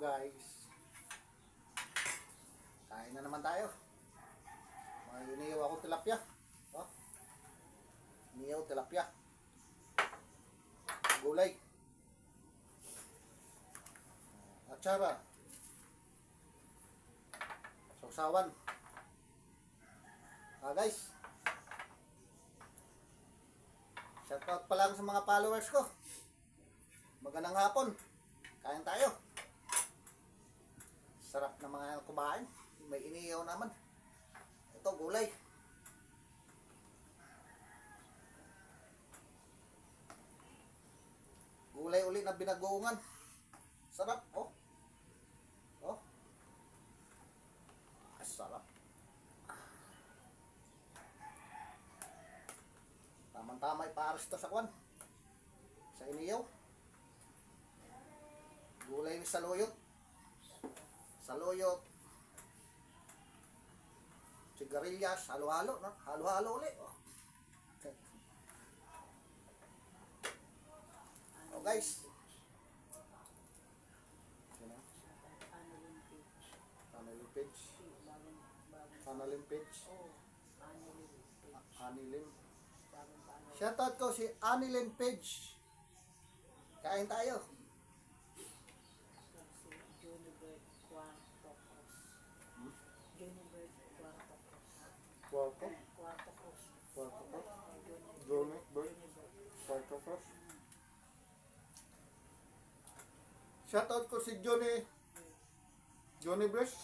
guys, kain na naman tayo. May iniyaw ako tilapia. Oh, iniyaw tilapia, gulay, atsara, sausawan. Guys, shoutout pa lang sa mga followers ko. Magandang hapon. Kain tayo. Sarap na mga kumain. May iniyaw naman. Ito, gulay. Gulay uli na binagoongan. Sarap, oh. Oh. Sarap. Tamang-tama ipares to sa kwan. Sa iniyaw. Gulay sa loyot. Sa loyot. Sigarilyas, halo-halo, no? Halo-halo ulit. Oh. Okay. Oh guys. Anilin page. Anilin page. Anilin. Shoutout ko si Anilin Page. Kain tayo. Quarto Cross. Shoutout ko si Johnny Bresh.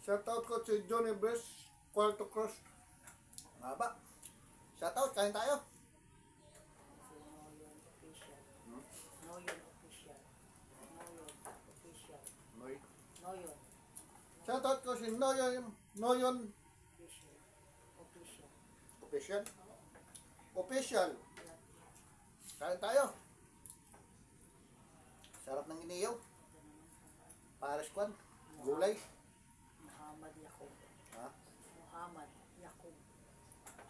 Shoutout ko si Johnny Bresh, Quarto Cross. Haba. Shoutout, kain tayo. Shoutout ko si Noyon Official. Kain tayo. Sarap ng iniyaw. Pares kwan. Gulay. Muhammad Yakub. Ha? Muhammad Yakub.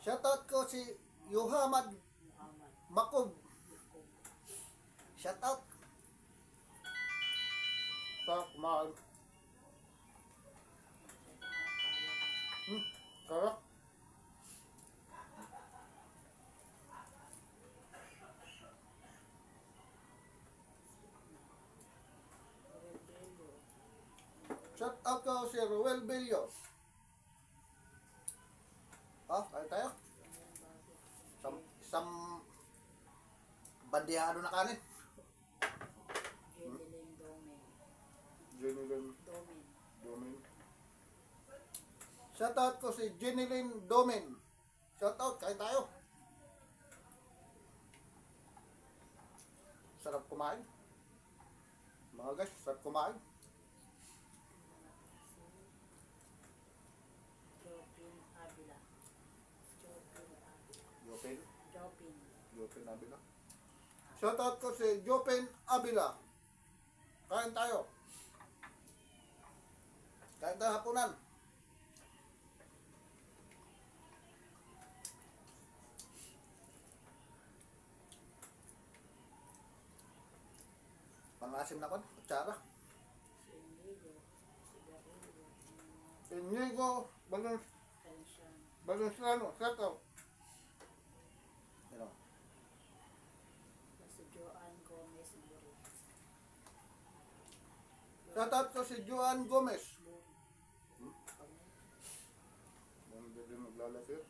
Shoutout ko si Muhammad Makub. Shoutout. Sarap kumain. Sarap. Shoutout ko si Ruel Bello. Oh, kain tayo. Isang bandihado na kanin. Jenilyn Domen. Shoutout ko si Jenilyn Domen. Shoutout, kain tayo. Sarap kumain. Mga guys, sarap kumain. Jopin Abila. Shoutout ko si Jopin Abila. Kain tayo. Kain tayo hapunan. Pangasim na kon, kutsara. Inigo, Balanslano, shoutout. Ano? Si Joan Gomez. Shoutout ko si Joan Gomez. Hindi din maglalaki.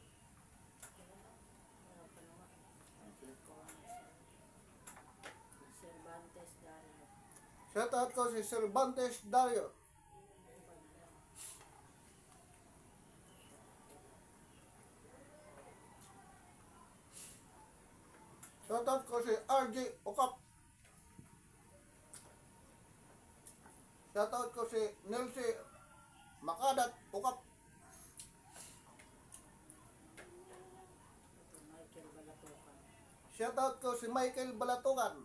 Cervantes Dario. Shoutout ko si Cervantes Dario. Shoutout ko si RJ Okap. Shoutout ko si Nelsie Makadat Okap. Shoutout ko si Michael Balatugan.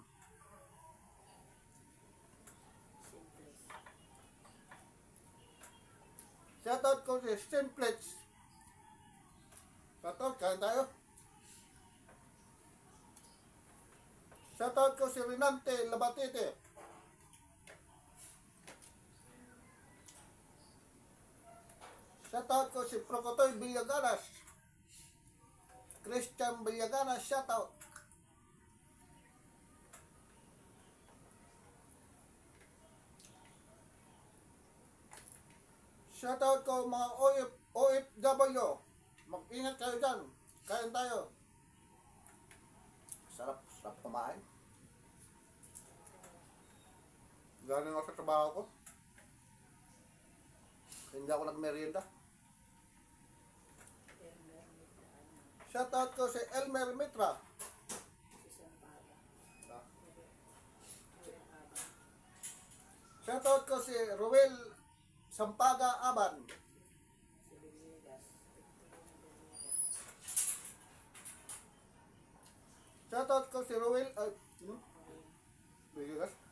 Shoutout ko si Simplex. Shoutout, kain tayo. Shoutout ko si Renante Labatite. Shoutout ko si Procotoy Villagaras. Christian Villagaras, shoutout. Shoutout ko mga OFW. Mag-ingat kayo dyan. Kain tayo. Sarap kumain. Galing ako sa trabaho ko. Hindi ako nagmerienda. Shoutout ko si Elmer Mitra. Shoutout ko si Ruel Sampaga Aban. Shoutout ko si Ruel Villegas.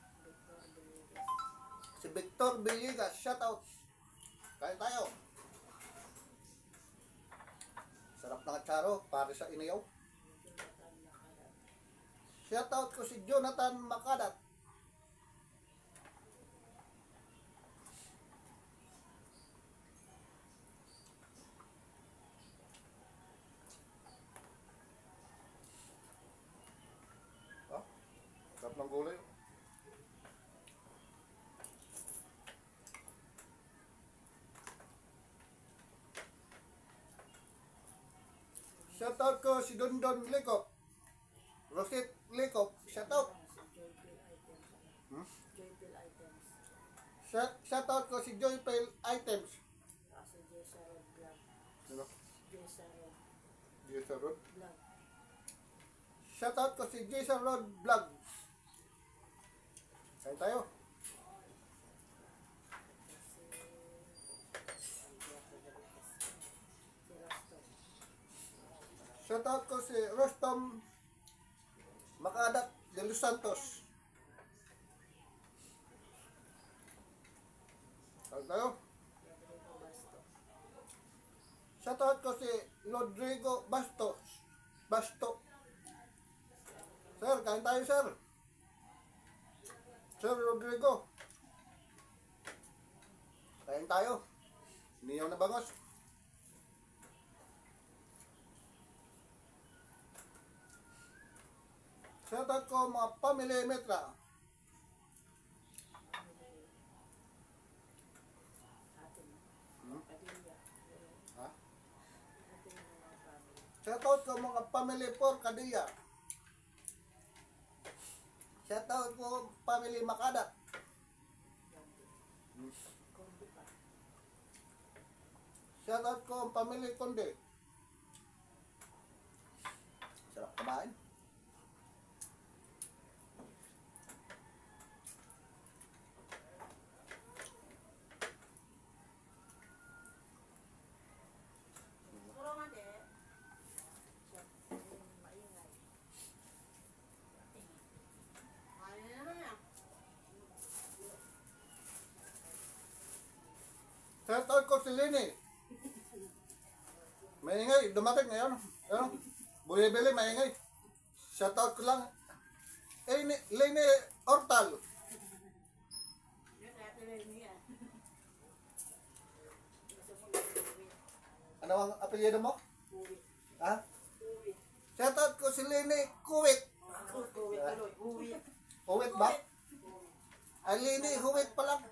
Si Victor Villegas, shoutout. Kain tayo. Sarap ng atsaro, pare sa iniyaw. Shoutout ko si Jonathan Makadat. Sarap ng gulay. Shoutout ko si Dondon Likop. Rosit Likop, shoutout. Joyful items. Shoutout ko si Joyful Items. Kasi Jessa Road Vlog. Ano? Jessa Road Jason Road. Vlog. Shoutout ko si Jason Road Vlog. Kain tayo. Shoutout ko si Rostom Makadat de Los Santos. Kain tayo. Shoutout ko si Rodrigo Basto. Sir, kain tayo, sir. Sir Rodrigo. Kain tayo. Niyaw na bangos. Shoutout ko mga Family Metra. Ha? Shoutout ko mga Family Porcadilla. Shoutout ko Family Makadat. Shoutout ko Family Conde. Sarap kumain. Shoutout ko si Lini. Maingay, dumating ngayon. Ano? Buli-bili, maingay. Shoutout ko lang. Lini Ortal. Ano ang apelyido mo? Ha? Shoutout ko si Lini Kuwit. Kuwit ba? Ay, Lini Kuwit pa lang.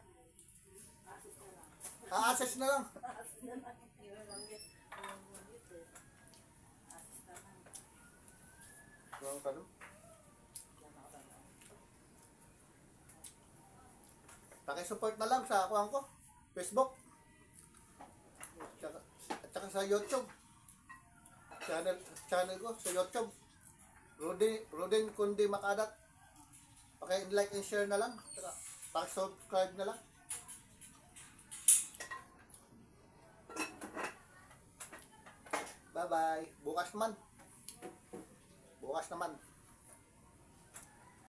A-assess na lang. Paki-support na lang sa akuan ko, Facebook. At saka sa YouTube. Channel ko sa YouTube. Rodin Kundi Makadat. Paki-like and share na lang. Paki-subscribe na lang. Bye-bye. Bukas naman.